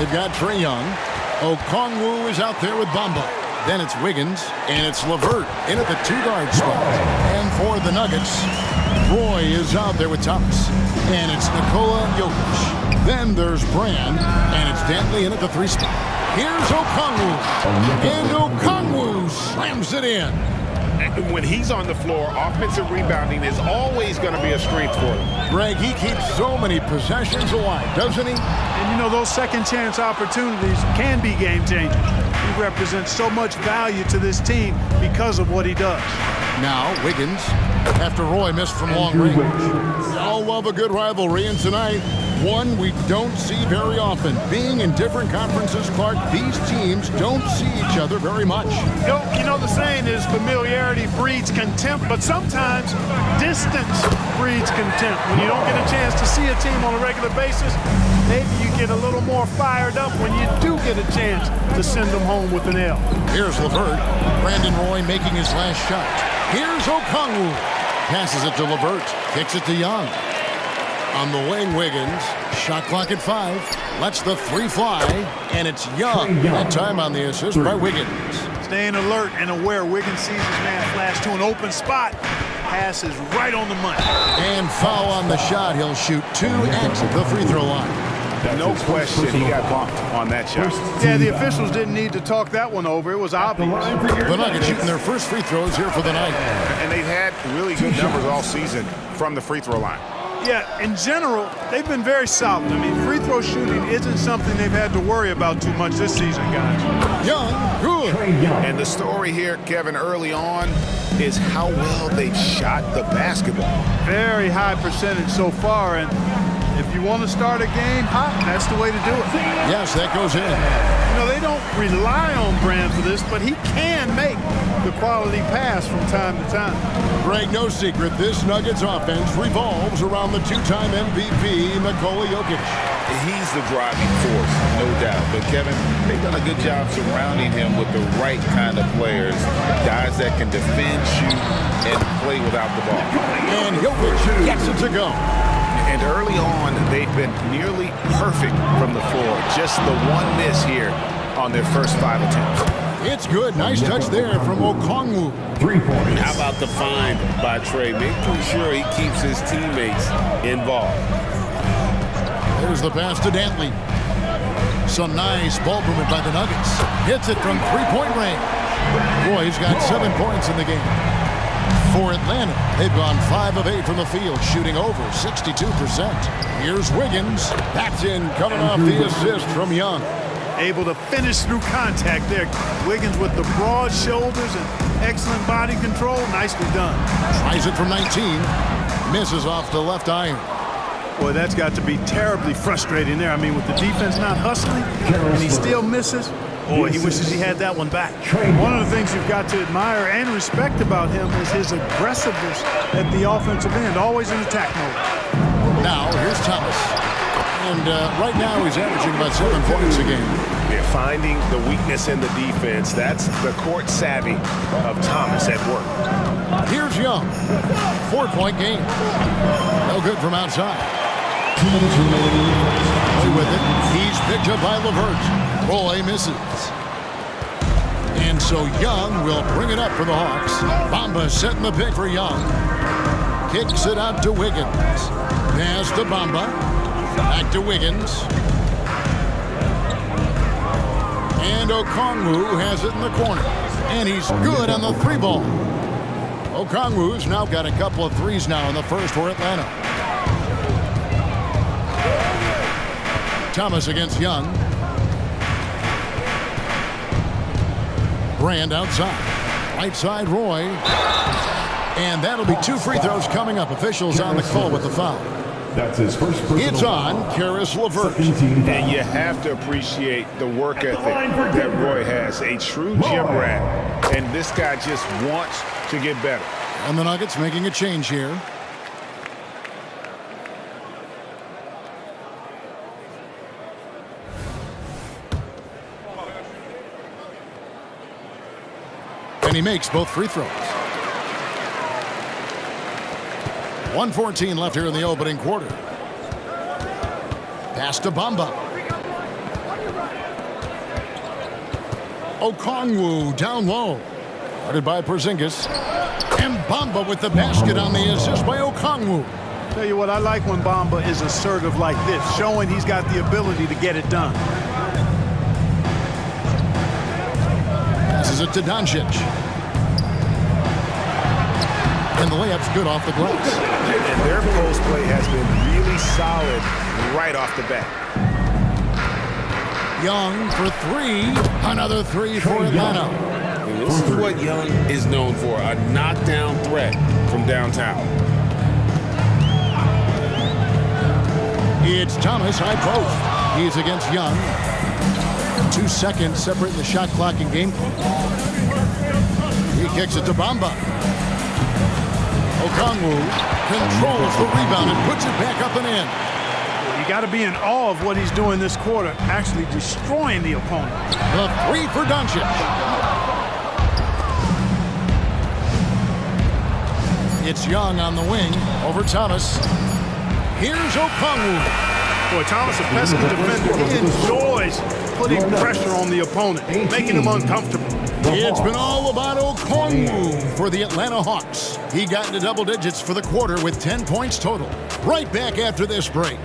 They've got Trae Young. Okongwu is out there with Bamba. Then it's Wiggins, and it's LeVert in at the two-guard spot. And for the Nuggets, Roy is out there with Thomas. And it's Nikola Jokic. Then there's Brand, and it's Dantley in at the three spot. Here's Okongwu. And Okongwu slams it in. When he's on the floor, offensive rebounding is always going to be a strength for him. Greg, he keeps so many possessions alive, doesn't he? And you know, those second chance opportunities can be game changers. He represents so much value to this team because of what he does. Now Wiggins, after Roy missed from long range. Y'all love a good rivalry, and tonight, one we don't see very often. Being in different conferences, Clark, these teams don't see each other very much. You know the saying is familiarity breeds contempt, but sometimes distance breeds contempt. When you don't get a chance to see a team on a regular basis, maybe you get a little more fired up when you do get a chance to send them home with an L. Here's LeVert. Brandon Roy making his last shot. Here's Okongwu. Passes it to LeVert. Kicks it to Young. On the wing, Wiggins. Shot clock at 5. Lets the three fly. And it's Young. That time on the assist by Wiggins. Staying alert and aware. Wiggins sees his man flash to an open spot. Pass is right on the money. And foul on the shot. He'll shoot 2 at the free throw line. No question, he got bumped on that shot. Yeah, the officials didn't need to talk that one over. It was obvious. The Nuggets shooting their first free throws here for the night. And they've had really good numbers all season from the free throw line. Yeah, in general, they've been very solid. I mean, free throw shooting isn't something they've had to worry about too much this season, guys. Young, good. And the story here, Kevin, early on is how well they've shot the basketball. Very high percentage so far, and if you want to start a game hot, that's the way to do it. Yes, that goes in. You know, they don't rely on Brand for this, but he can make the quality pass from time to time. Greg, no secret, this Nuggets offense revolves around the two-time MVP, Nikola Jokic. He's the driving force, no doubt. But, Kevin, they've done a good job surrounding him with the right kind of players, guys that can defend, shoot, and play without the ball. And Jokic gets it to go. And early on, they've been nearly perfect from the floor. Just the one miss here on their first 5 attempts. It's good. Nice touch there from Okongwu. 3 points. How about the find by Trae? Making sure he keeps his teammates involved. There's the pass to Dantley. Some nice ball movement by the Nuggets. Hits it from three-point range. Roy's got 7 points in the game. For Atlanta, they've gone 5 of 8 from the field, shooting over 62%. Here's Wiggins. That's in, coming off the assist from Young. Able to finish through contact there. Wiggins with the broad shoulders and excellent body control. Nicely done. Tries it from 19. Misses off the left iron. Boy, that's got to be terribly frustrating there. I mean, with the defense not hustling, and he still misses. Boy, he wishes he had that one back. One of the things you've got to admire and respect about him is his aggressiveness at the offensive end, always in attack mode. Now, here's Thomas. And right now, he's averaging about 7 points a game. They're finding the weakness in the defense. That's the court savvy of Thomas at work. Here's Young. 4-point game. No good from outside. Play with it. He's picked up by LeVert. Roy misses. And so Young will bring it up for the Hawks. Bamba setting the pick for Young. Kicks it out to Wiggins. Pass to Bamba. Back to Wiggins. And Okongwu has it in the corner. And he's good on the 3-ball. Okongwu's now got a couple of threes now in the first for Atlanta. Thomas against Young. Brand outside. Right side, Roy. And that'll be 2 free throws coming up. Officials on the call with the foul. That's his first personal It's on foul. Karis LeVert. And you have to appreciate the work ethic that Roy has. A true gym rat. And this guy just wants to get better. And the Nuggets making a change here. And he makes both free throws. 1:14 left here in the opening quarter. Pass to Bamba. Okongwu down low. Guarded by Porzingis. And Bamba with the basket on the assist by Okongwu. Tell you what, I like when Bamba is assertive like this, showing he's got the ability to get it done. Passes it to Doncic. And the layup's good off the glass. And their post play has been really solid right off the bat. Young for three. Another three for Atlanta. And this is what Young is known for, a knockdown threat from downtown. It's Thomas high post. He's against Young. 2 seconds separating the shot clock and game clock. He kicks it to Bamba. Okongwu controls the rebound and puts it back up and in. You got to be in awe of what he's doing this quarter, actually destroying the opponent. The three for Doncic. It's Young on the wing over Thomas. Here's Okongwu. Boy, Thomas, a pesky defender, he enjoys putting pressure on the opponent, making him uncomfortable. It's been all about Okongwu for the Atlanta Hawks. He got into double digits for the quarter with 10 points total. Right back after this break.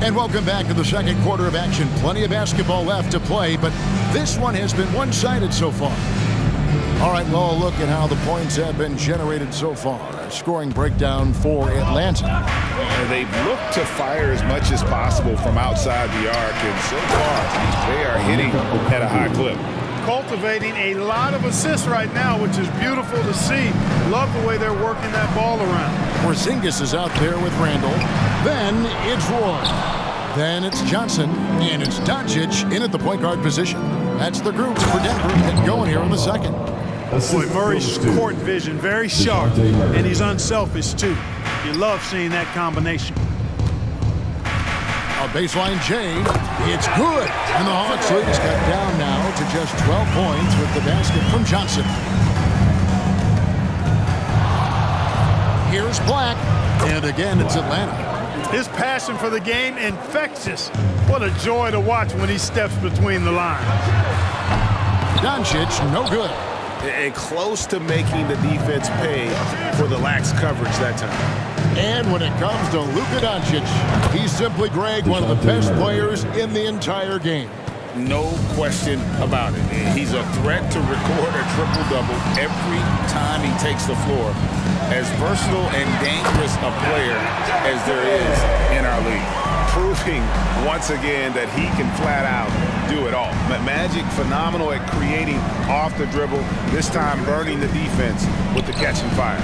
And welcome back to the second quarter of action. Plenty of basketball left to play, but this one has been one-sided so far. All right, well, look at how the points have been generated so far. A scoring breakdown for Atlanta. And they've looked to fire as much as possible from outside the arc, and so far, they are hitting at a high clip. Cultivating a lot of assists right now, which is beautiful to see. Love the way they're working that ball around. Porzingis is out there with Randall. Then it's Roy. Then it's Johnson. And it's Doncic in at the point guard position. That's the group for Denver getting going here in the second. Boy, Murray's court vision, very sharp, and he's unselfish, too. You love seeing that combination. A baseline J. It's good. And the Hawks lead is cut down now to just 12 points with the basket from Johnson. Here's Black. And again, it's Atlanta. His passion for the game, infectious. What a joy to watch when he steps between the lines. Doncic, no good. And close to making the defense pay for the lax coverage that time. And when it comes to Luka Doncic, he's simply, Greg, one of the best players in the entire game. No question about it. He's a threat to record a triple-double every time he takes the floor. As versatile and dangerous a player as there is in our league. Proving once again that he can flat out do it all. Magic phenomenal at creating off the dribble, this time burning the defense with the catch and fire.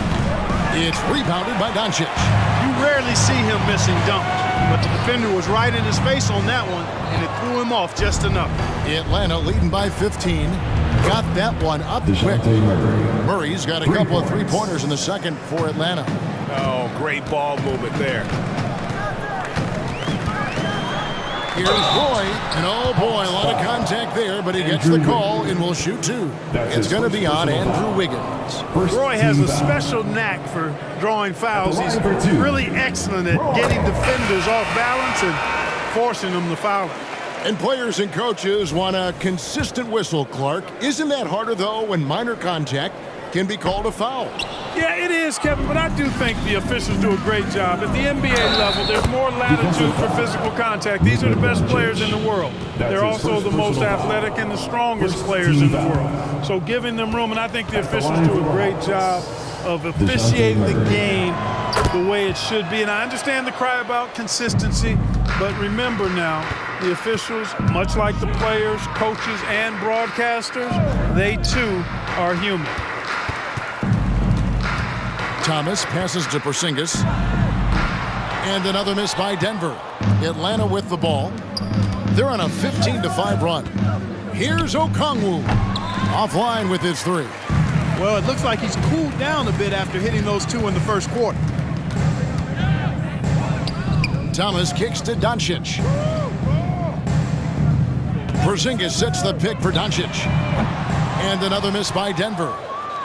It's rebounded by Doncic. You rarely see him missing dunks, but the defender was right in his face on that one, and it threw him off just enough. Atlanta leading by 15. Got that one up quick. Murray's got a couple of three-pointers in the second for Atlanta. Oh, great ball movement there. Here's Roy, and oh boy, a lot of contact there, but he gets the call and will shoot two. It's going to be on Andrew Wiggins. Roy has a special knack for drawing fouls. He's really excellent at getting defenders off balance and forcing them to foul. And players and coaches want a consistent whistle, Clark. Isn't that harder, though, when minor contact can be called a foul? Yeah, it is, Kevin, but I do think the officials do a great job. At the NBA level, there's more latitude for physical contact. These are the best players in the world. They're also the most athletic and the strongest players in the world. So giving them room, and I think the officials do a great job of officiating the game the way it should be. And I understand the cry about consistency, but remember now, the officials, much like the players, coaches, and broadcasters, they too are human. Thomas passes to Porzingis. And another miss by Denver. Atlanta with the ball. They're on a 15-5 run. Here's Okongwu. Offline with his three. Well, it looks like he's cooled down a bit after hitting those two in the first quarter. Thomas kicks to Doncic. Porzingis sets the pick for Doncic. And another miss by Denver.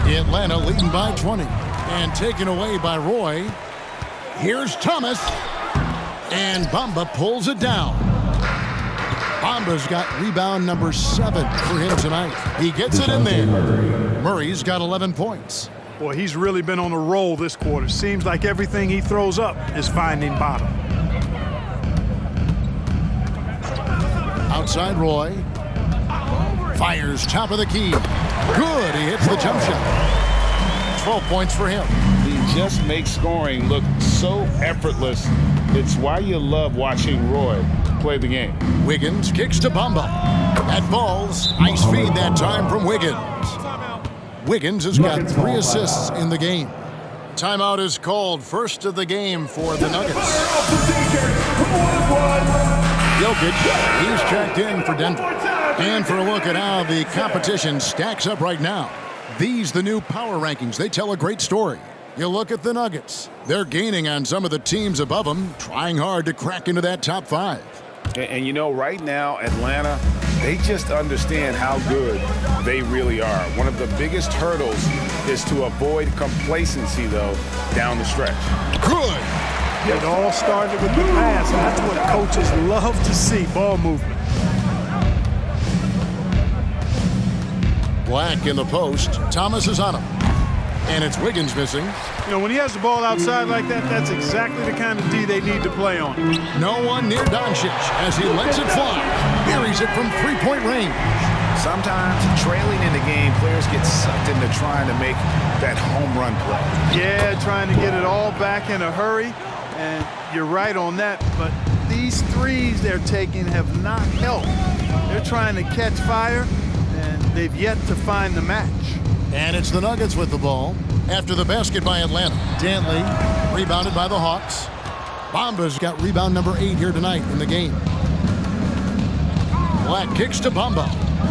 Atlanta leading by 20. And taken away by Roy. Here's Thomas. And Bamba pulls it down. Bamba's got rebound number 7 for him tonight. He gets it in there. Murray's got 11 points. Boy, he's really been on a roll this quarter. Seems like everything he throws up is finding bottom. Outside Roy. Fires top of the key. Good, he hits the jump shot. 12 points for him. He just makes scoring look so effortless. It's why you love watching Roy play the game. Wiggins kicks to Bamba. That falls. Nice feed that time from Wiggins. Wiggins has got 3 assists in the game. Timeout is called, first of the game for the Nuggets. Jokic, he's checked in for Denver. And for a look at how the competition stacks up right now. These, the new power rankings, they tell a great story. You look at the Nuggets. They're gaining on some of the teams above them, trying hard to crack into that top 5. And you know, right now, Atlanta, they just understand how good they really are. One of the biggest hurdles is to avoid complacency, though, down the stretch. Good. It all started with the pass, and that's what coaches love to see, ball movement. Black in the post. Thomas is on him. And it's Wiggins missing. You know, when he has the ball outside like that, that's exactly the kind of D they need to play on. No one near Doncic as he lets it fly. Buries it from 3-point range. Sometimes trailing in the game, players get sucked into trying to make that home run play. Yeah, trying to get it all back in a hurry. And you're right on that, but these threes they're taking have not helped. They're trying to catch fire, and they've yet to find the match. And it's the Nuggets with the ball after the basket by Atlanta. Dantley rebounded by the Hawks. Bamba's got rebound number 8 here tonight in the game. Black kicks to Bamba.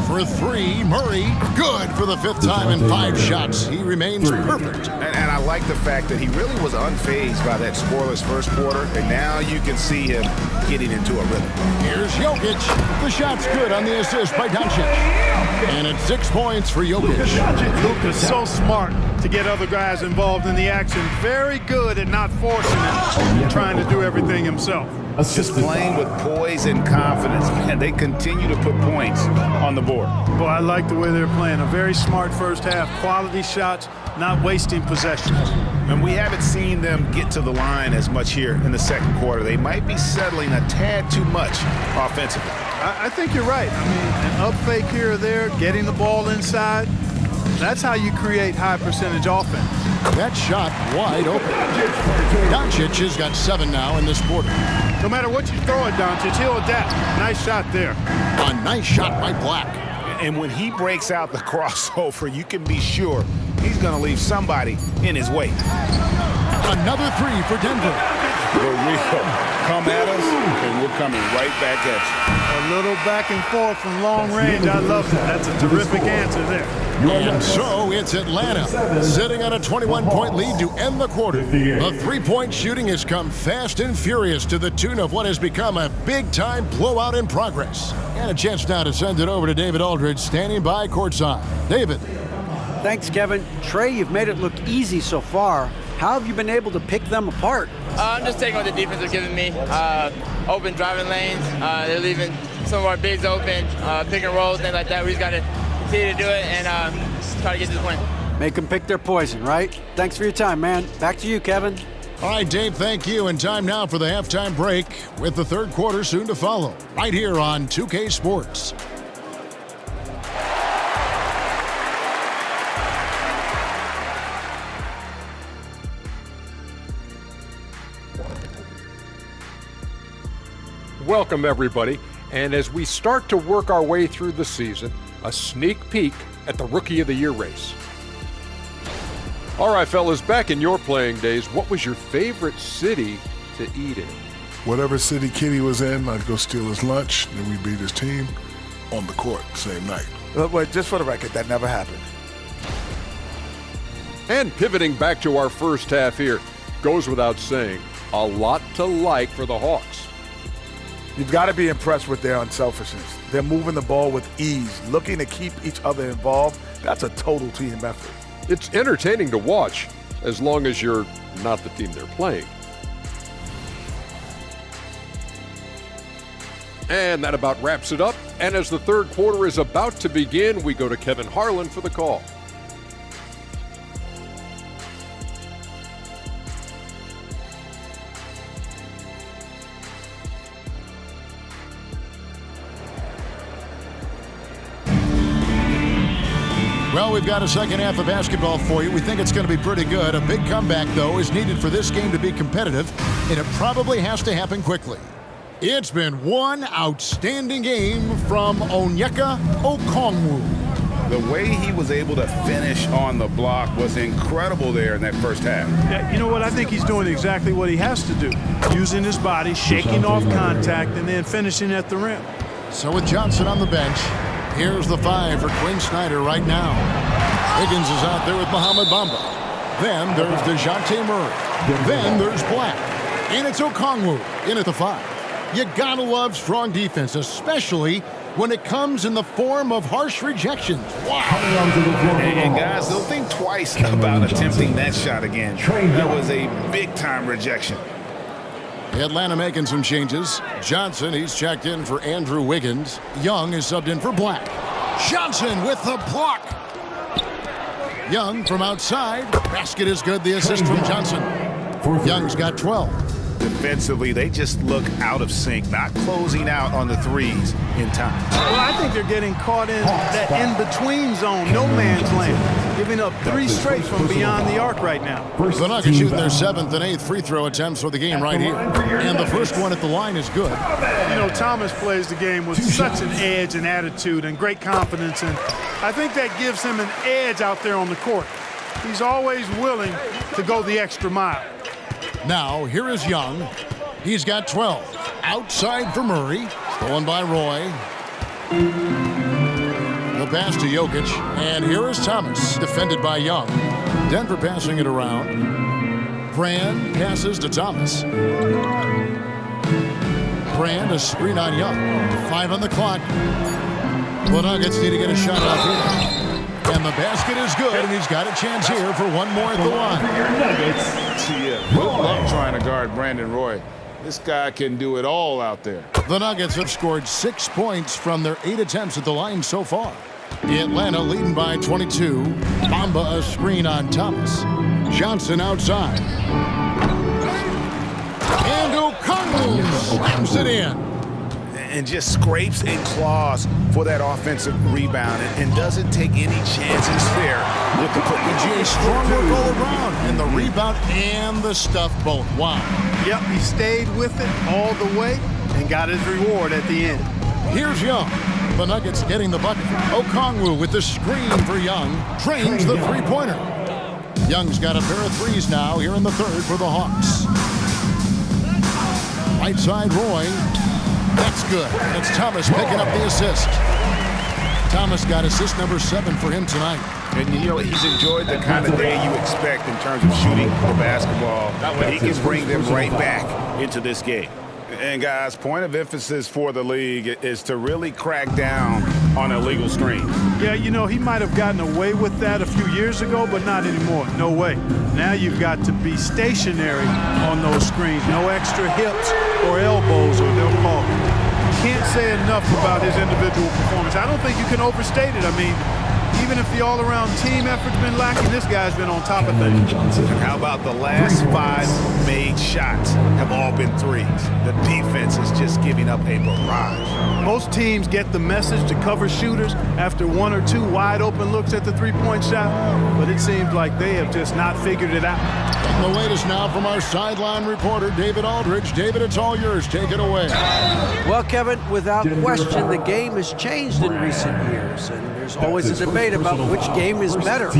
For 3, Murray, good for the 5th time in 5 shots. He remains perfect. And I like the fact that he really was unfazed by that scoreless first quarter, and now you can see him getting into a rhythm. Here's Jokic. The shot's good on the assist by Doncic. And it's 6 points for Jokic. Luka's so smart to get other guys involved in the action. Very good at not forcing it, trying to do everything himself. Just playing with poise and confidence, man. They continue to put points on the board. Boy, I like the way they're playing. A very smart first half. Quality shots, not wasting possessions. And we haven't seen them get to the line as much here in the second quarter. They might be settling a tad too much offensively. I think you're right. I mean, an up fake here or there, getting the ball inside, that's how you create high percentage offense. That shot wide open. Doncic has got 7 now in this quarter. No matter what you throw at Doncic, he'll adapt. Nice shot there. A nice shot by Black. And when he breaks out the crossover, you can be sure he's going to leave somebody in his way. Another 3 for Denver. The real come at us, and we're coming right back at you. A little back and forth from long range. I love that. That's a terrific answer there. And so it's Atlanta sitting on a 21-point lead to end the quarter. The 3-point shooting has come fast and furious to the tune of what has become a big-time blowout in progress. And a chance now to send it over to David Aldridge, standing by courtside. David. Thanks, Kevin. Trey, you've made it look easy so far. How have you been able to pick them apart? I'm just taking what the defense is giving me. Open driving lanes. They're leaving some of our bigs open, pick and rolls, things like that. We just got to continue to do it and try to get to the point. Make them pick their poison, right? Thanks for your time, man. Back to you, Kevin. All right, Dave, thank you. And time now for the halftime break with the third quarter soon to follow. Right here on 2K Sports. Welcome, everybody. And as we start to work our way through the season, a sneak peek at the Rookie of the Year race. All right, fellas, back in your playing days, what was your favorite city to eat in? Whatever city Kitty was in, I'd go steal his lunch, then we'd beat his team on the court same night. Wait, just for the record, that never happened. And pivoting back to our first half here, goes without saying, a lot to like for the Hawks. You've got to be impressed with their unselfishness. They're moving the ball with ease, looking to keep each other involved. That's a total team effort. It's entertaining to watch, as long as you're not the team they're playing. And that about wraps it up. And as the third quarter is about to begin, we go to Kevin Harlan for the call. Well, we've got a second half of basketball for you. We think it's going to be pretty good. A big comeback, though, is needed for this game to be competitive, and it probably has to happen quickly. It's been one outstanding game from Onyeka Okongwu. The way he was able to finish on the block was incredible there in that first half. Yeah, you know what? I think he's doing exactly what he has to do. Using his body, shaking off contact, and then finishing at the rim. So with Johnson on the bench, here's the 5 for Quinn Snyder right now. Higgins is out there with Mohamed Bamba. Then there's DeJounte Murray. Then there's Black. And it's Okongwu in at the 5. You gotta love strong defense, especially when it comes in the form of harsh rejections. Wow. And guys, they'll think twice about attempting that shot again. That was a big-time rejection. Atlanta making some changes. Johnson, he's checked in for Andrew Wiggins. Young is subbed in for Black. Johnson with the block. Young from outside. Basket is good. The assist from Johnson. Young's got 12. Defensively, they just look out of sync, not closing out on the threes in time. Well, I think they're getting caught in that in-between zone, no man's land, giving up 3 straight from beyond the arc right now. The Nuggets shooting their 7th and 8th free throw attempts for the game right here. And the first one at the line is good. You know, Thomas plays the game with such an edge and attitude and great confidence, and I think that gives him an edge out there on the court. He's always willing to go the extra mile. Now, here is Young. He's got 12. Outside for Murray. Stolen by Roy. The pass to Jokic. And here is Thomas, defended by Young. Denver passing it around. Brand passes to Thomas. Brand, a screen on Young. 5 on the clock. The Nuggets need to get a shot off here. And the basket is good, and he's got a chance here for one more at the line. Good luck trying to guard Brandon Roy. This guy can do it all out there. The Nuggets have scored 6 points from their 8 attempts at the line so far. Atlanta leading by 22. Bamba a screen on Thomas. Johnson outside. And Okongwu slams it in. And just scrapes and claws for that offensive rebound and doesn't take any chances there with the put. PGA strong work all around, and the rebound and the stuff both. Wow. Yep, he stayed with it all the way and got his reward at the end. Here's Young. The Nuggets getting the bucket. Okongwu with the screen for Young. Drains the three-pointer. Young's got a pair of threes now here in the third for the Hawks. Right side Roy. That's good. It's Thomas picking up the assist. Thomas got assist number 7 for him tonight. And you know, he's enjoyed the kind of day you expect in terms of shooting the basketball. But he can bring them right back into this game. And guys, point of emphasis for the league is to really crack down on illegal screens. Yeah, you know, he might have gotten away with that a few years ago, but not anymore. No way. Now you've got to be stationary on those screens. No extra hips or elbows, or they'll call it. Can't say enough about his individual performance. I don't think you can overstate it. I mean, even if the all-around team effort's been lacking, this guy's been on top of things. And how about the last 5 made shots have all been threes? The defense is just giving up a barrage. Most teams get the message to cover shooters after 1 or 2 wide-open looks at the three-point shot, but it seems like they have just not figured it out. And the latest now from our sideline reporter, David Aldridge. David, it's all yours. Take it away. Well, Kevin, without question, the game has changed in recent years, and there's always a debate about which game is better.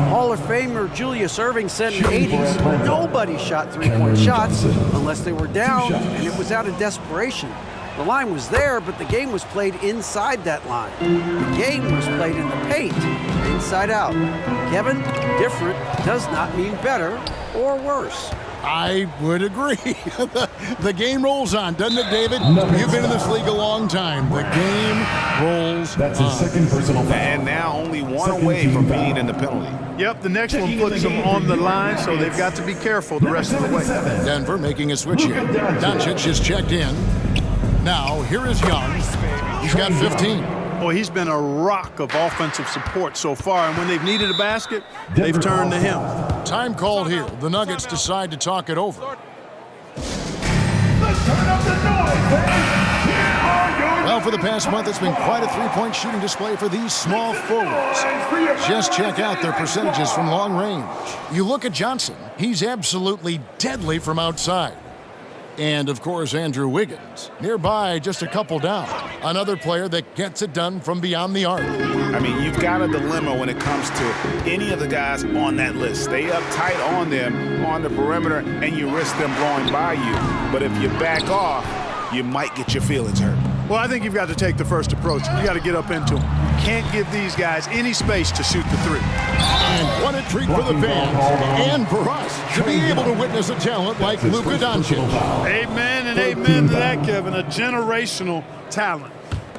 Hall of Famer Julius Erving said in the 80s, nobody shot three-point shots unless they were down, and it was out of desperation. The line was there, but the game was played inside that line. The game was played in the paint, inside out. Kevin, different does not mean better or worse. I would agree. The game rolls on, doesn't it, David? You've been in this league a long time. The game rolls on. That's his second personal foul. And now only one away from being in the penalty. Yep, the next one puts them on the line, so they've got to be careful the rest of the way. Denver making a switch here. Doncic is checked in. Now, here is Young. He's got 15. Boy, he's been a rock of offensive support so far, and when they've needed a basket, they've turned to him. Time called here. The Nuggets decide to talk it over. Well, for the past month, it's been quite a three-point shooting display for these small forwards. Just check out their percentages from long range. You look at Johnson, he's absolutely deadly from outside. And, of course, Andrew Wiggins. Nearby, just a couple down. Another player that gets it done from beyond the arc. I mean, you've got a dilemma when it comes to any of the guys on that list. Stay up tight on them on the perimeter, and you risk them blowing by you. But if you back off, you might get your feelings hurt. Well, I think you've got to take the first approach. You got to get up into them. Can't give these guys any space to shoot the three. And what a treat for the fans and for us to be able to witness a talent like Luka Doncic. Amen and amen to that, Kevin. A generational talent.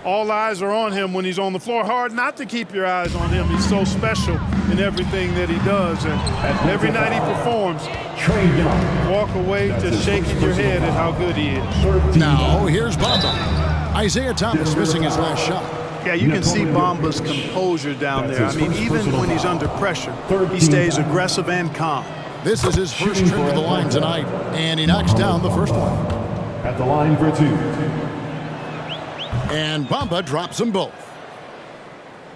All eyes are on him when he's on the floor. Hard not to keep your eyes on him. He's so special in everything that he does. And every night he performs, walk away just shaking your head at how good he is. Now, here's Bamba. Isaiah Thomas missing his last shot. Yeah, you can see Bamba's composure down there. I mean, even when he's under pressure, he stays aggressive and calm. This is his first trip to the line tonight, and he knocks down the first one. At the line for two. And Bamba drops them both.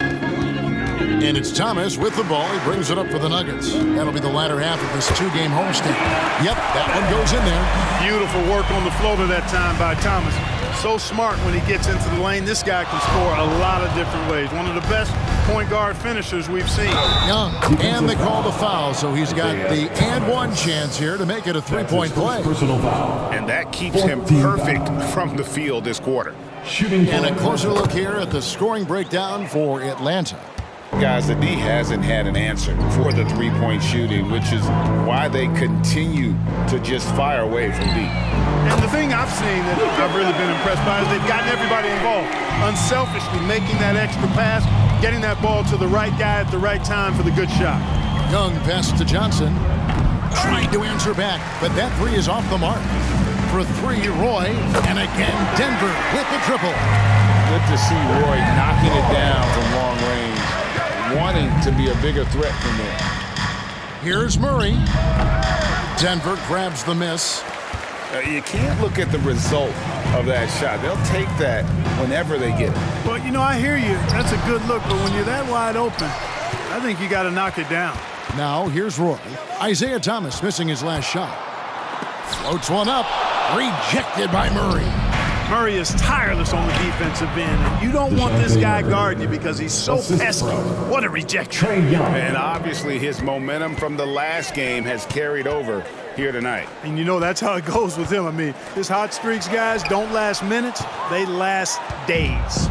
And it's Thomas with the ball. He brings it up for the Nuggets. That'll be the latter half of this two-game homestand. Yep, that one goes in there. Beautiful work on the floater that time by Thomas. So smart when he gets into the lane. This guy can score a lot of different ways. One of the best point guard finishers we've seen. Young, and they call the foul, so he's got the and one chance here to make it a three-point play. And that keeps him perfect from the field this quarter. And a closer look here at the scoring breakdown for Atlanta. Guys, the D hasn't had an answer for the three-point shooting, which is why they continue to just fire away from deep. And the thing I've seen that I've really been impressed by is they've gotten everybody involved. Unselfishly making that extra pass, getting that ball to the right guy at the right time for the good shot. Young passes to Johnson. Trying to answer back, but that three is off the mark. For three, Roy, and again, Denver with the triple. Good to see Roy knocking it down from long range, wanting to be a bigger threat from there. Here's Murray. Denver grabs the miss. You can't look at the result of that shot. They'll take that whenever they get it. But, you know, I hear you. That's a good look, but when you're that wide open, I think you got to knock it down. Now, here's Roy. Isaiah Thomas missing his last shot. Floats one up. Rejected by Murray. Murray is tireless on the defensive end, and you don't want this guy guarding you because he's so pesky. What a rejection. And obviously his momentum from the last game has carried over here tonight. And you know that's how it goes with him. I mean, his hot streaks, guys, don't last minutes. They last days.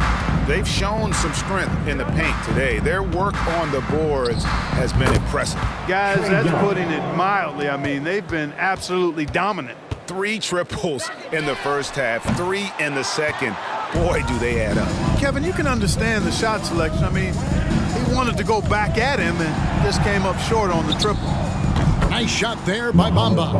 They've shown some strength in the paint today. Their work on the boards has been impressive. Guys, that's putting it mildly. I mean, they've been absolutely dominant. 3 triples in the first half, 3 in the second. Boy, do they add up. Kevin, you can understand the shot selection. I mean, he wanted to go back at him and just came up short on the triple. Nice shot there by Bamba.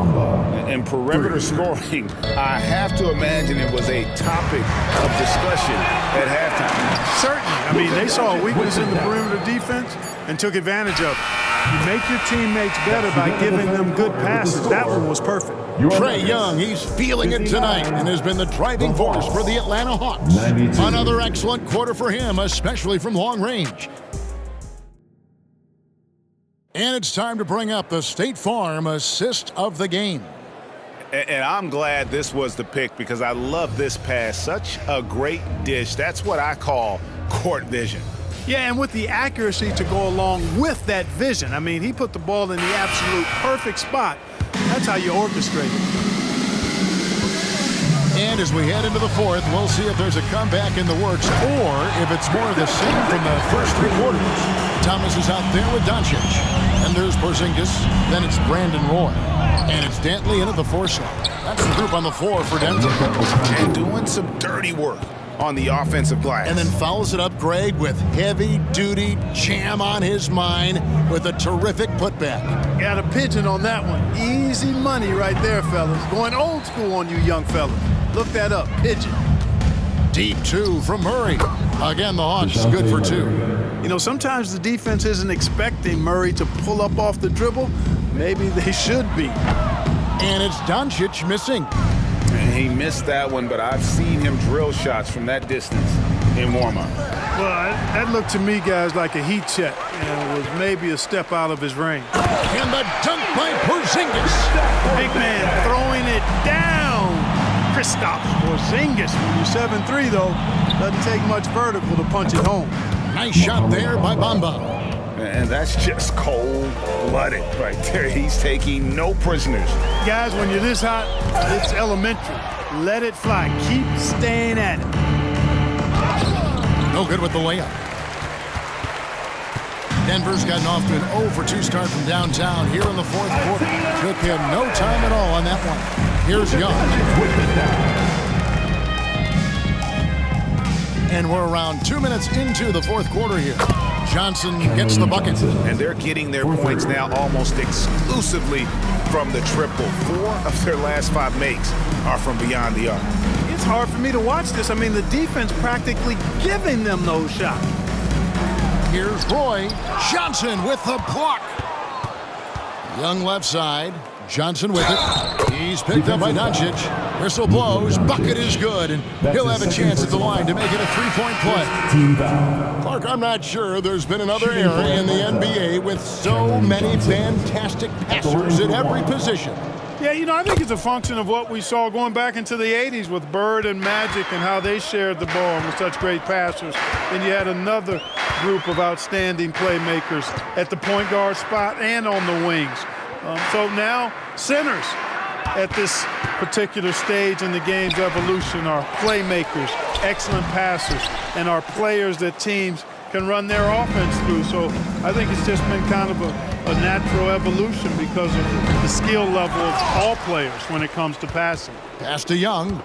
And perimeter scoring, I have to imagine it was a topic of discussion at halftime. Certainly. I mean, they saw a weakness in the perimeter defense and took advantage of it. You make your teammates better by giving them good passes. That one was perfect. Trae Young, he's feeling it tonight and has been the driving force for the Atlanta Hawks. Another excellent quarter for him, especially from long range. And it's time to bring up the State Farm assist of the game. And I'm glad this was the pick because I love this pass. Such a great dish. That's what I call court vision. Yeah, and with the accuracy to go along with that vision. I mean, he put the ball in the absolute perfect spot. That's how you orchestrate it. And as we head into the fourth, we'll see if there's a comeback in the works or if it's more of the same from the first 3 quarters. Thomas is out there with Doncic. And there's Porzingis. Then it's Brandon Roy. And it's Dantley in at the 4 slot. That's the group on the floor for Denver. And doing some dirty work on the offensive glass. And then fouls it up, Greg, with heavy-duty jam on his mind with a terrific putback. Got a pigeon on that one. Easy money right there, fellas. Going old school on you young fellas. Look that up, pigeon. Deep 2 from Murray. Again, the Hawks good for 2. You know, sometimes the defense isn't expecting Murray to pull up off the dribble. Maybe they should be. And it's Doncic missing. And he missed that one, but I've seen him drill shots from that distance in warm-up. Well, that looked to me, guys, like a heat check. And it was maybe a step out of his range. And the dunk by Porzingis. Big man throwing it down. Kristaps Porzingis. When you're 7'3", though, doesn't take much vertical to punch it home. Nice shot there by Bamba. And that's just cold-blooded right there. He's taking no prisoners. Guys, when you're this hot, it's elementary. Let it fly. Keep staying at it. No good with the layup. Denver's gotten off to an 0 for 2 start from downtown here in the 4th quarter. Took him no time at all on that one. Here's Young. And we're around 2 minutes into the 4th quarter here. Johnson gets the bucket. And they're getting their points now almost exclusively from the triple. 4 of their last 5 makes are from beyond the arc. It's hard for me to watch this. I mean, the defense practically giving them those shots. Here's Roy. Johnson with the block. Young left side. Johnson with it. He's picked up by Doncic. Whistle blows. Bucket is good. And he'll have a chance at the line to make it a 3-point play. Clark, I'm not sure there's been another era in the NBA with so many fantastic passers at every position. Yeah, you know, I think it's a function of what we saw going back into the 80s with Bird and Magic and how they shared the ball and were such great passers. And you had another group of outstanding playmakers at the point guard spot and on the wings. So now centers at this particular stage in the game's evolution are playmakers, excellent passers, and are players that teams can run their offense through. So I think it's just been kind of a natural evolution because of the skill level of all players when it comes to passing. Pass to Young.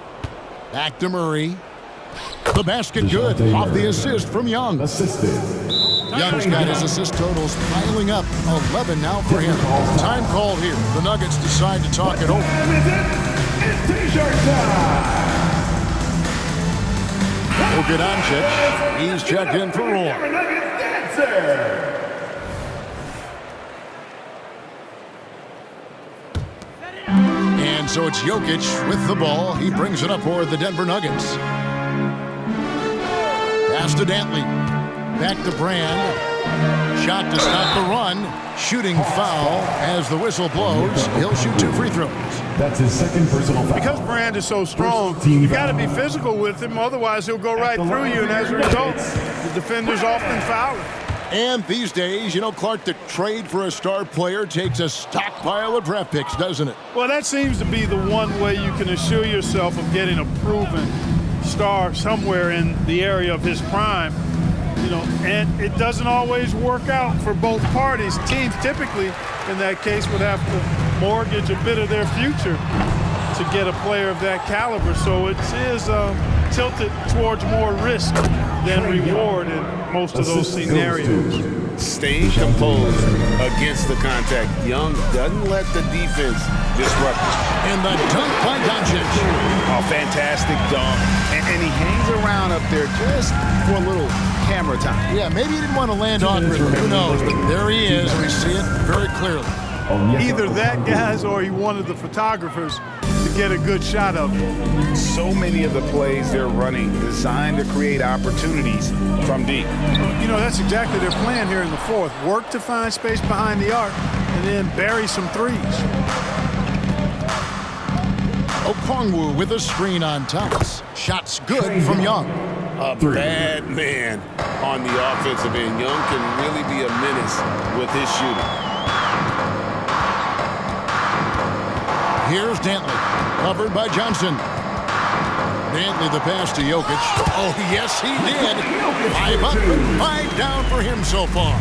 Back to Murray. The basket good off the assist from Young. Young's got his assist totals piling up. 11 now for him. Time called here. The Nuggets decide to talk it over. Luka Doncic. He's checked in for Roy. And so it's Jokic with the ball. He brings it up for the Denver Nuggets. Pass to Dantley. Back to Brand. Shot to stop the run. Shooting foul as the whistle blows. He'll shoot 2 free throws. That's his second personal foul. Because Brand is so strong, you got to be physical with him. Otherwise, he'll go right through you. And as a result, the defenders often foul him. And these days, you know, Clark, the trade for a star player takes a stockpile of draft picks, doesn't it? Well, that seems to be the one way you can assure yourself of getting a proven star somewhere in the area of his prime. You know, and it doesn't always work out for both parties. Teams typically, in that case, would have to mortgage a bit of their future to get a player of that caliber. So it is tilted towards more risk than reward in most of those scenarios. Staying composed against the contact. Young doesn't let the defense disrupt it. And the dunk by Doncic. A fantastic dunk. And he hangs around up there just for a little camera time. Yeah, maybe he didn't want to land on it. Who knows? But there he is. We see it very clearly. Either that, guys, or he wanted the photographers to get a good shot of it. So many of the plays they're running designed to create opportunities from deep. You know, that's exactly their plan here in the 4th. Work to find space behind the arc and then bury some threes. Okongwu with a screen on Thomas. Shots good from Young. A bad man on the offensive end. Young can really be a menace with his shooting. Here's Dantley, covered by Johnson. Dantley the pass to Jokic. Oh, yes, he did. 5 up, 5 down for him so far.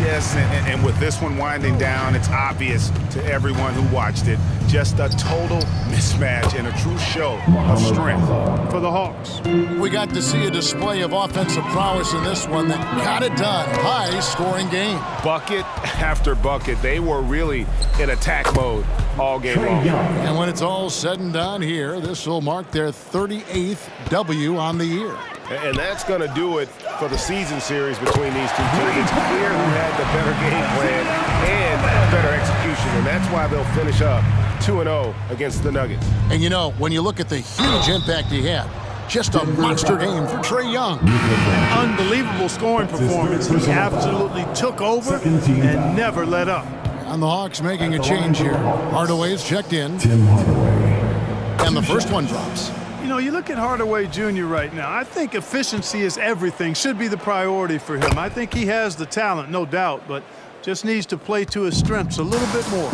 Yes, and with this one winding down, it's obvious to everyone who watched it. Just a total mismatch and a true show of strength for the Hawks. We got to see a display of offensive prowess in this one that got it done. High-scoring game. Bucket after bucket. They were really in attack mode all game long. And when it's all said and done here, this will mark their 38th W on the year. And that's going to do it for the season series between these two teams. It's clear who had the better game plan and better execution, and that's why they'll finish up 2-0 against the Nuggets. And you know, when you look at the huge impact he had, just a monster game for Trae Young. An unbelievable scoring performance. He absolutely took over and never let up. And the Hawks making a change here. Hardaway's checked in. Tim Hardaway. And the first one drops. You know, you look at Hardaway Jr. right now, I think efficiency is everything, should be the priority for him. I think he has the talent, no doubt, but just needs to play to his strengths a little bit more.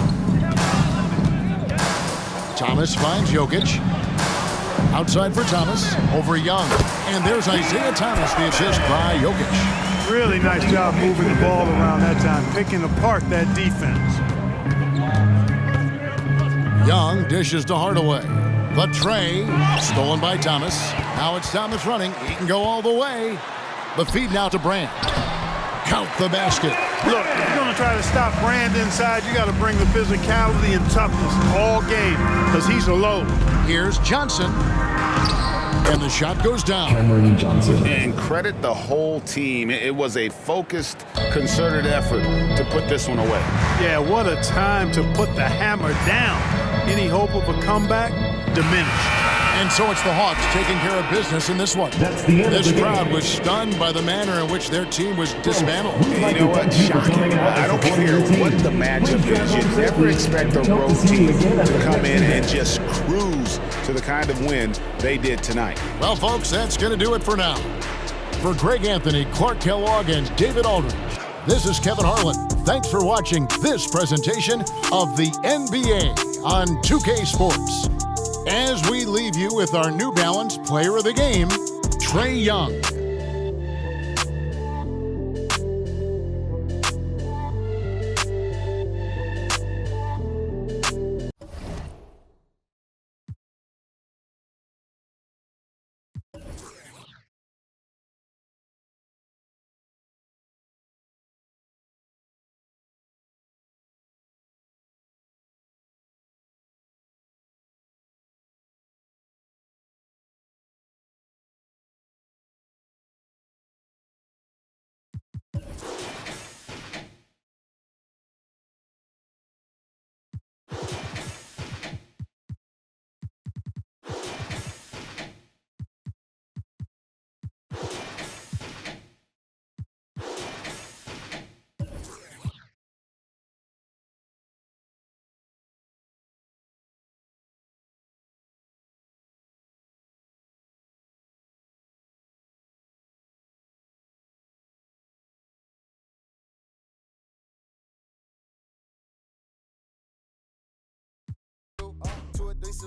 Thomas finds Jokic. Outside for Thomas, over Young. And there's Isaiah Thomas, the assist by Jokic. Really nice job moving the ball around that time, picking apart that defense. Young dishes to Hardaway. The Trae, stolen by Thomas. Now it's Thomas running. He can go all the way. The feed now to Brand. Count the basket. Look, if you're going to try to stop Brand inside, you got to bring the physicality and toughness all game because he's a load. Here's Johnson. And the shot goes down. Cameron Johnson. And credit the whole team. It was a focused, concerted effort to put this one away. Yeah, what a time to put the hammer down. Any hope of a comeback? Diminished. And so it's the Hawks taking care of business in this one. That's the end This of the crowd game. was stunned by the manner in which their team was dismantled. You know what? Shocking. I don't care what the matchup is. You never expect a road team to come in and just cruise to the kind of win they did tonight. Well, folks, that's going to do it for now. For Greg Anthony, Clark Kellogg, and David Aldridge, this is Kevin Harlan. Thanks for watching this presentation of the NBA on 2K Sports. As we leave you with our New Balance Player of the Game, Trae Young.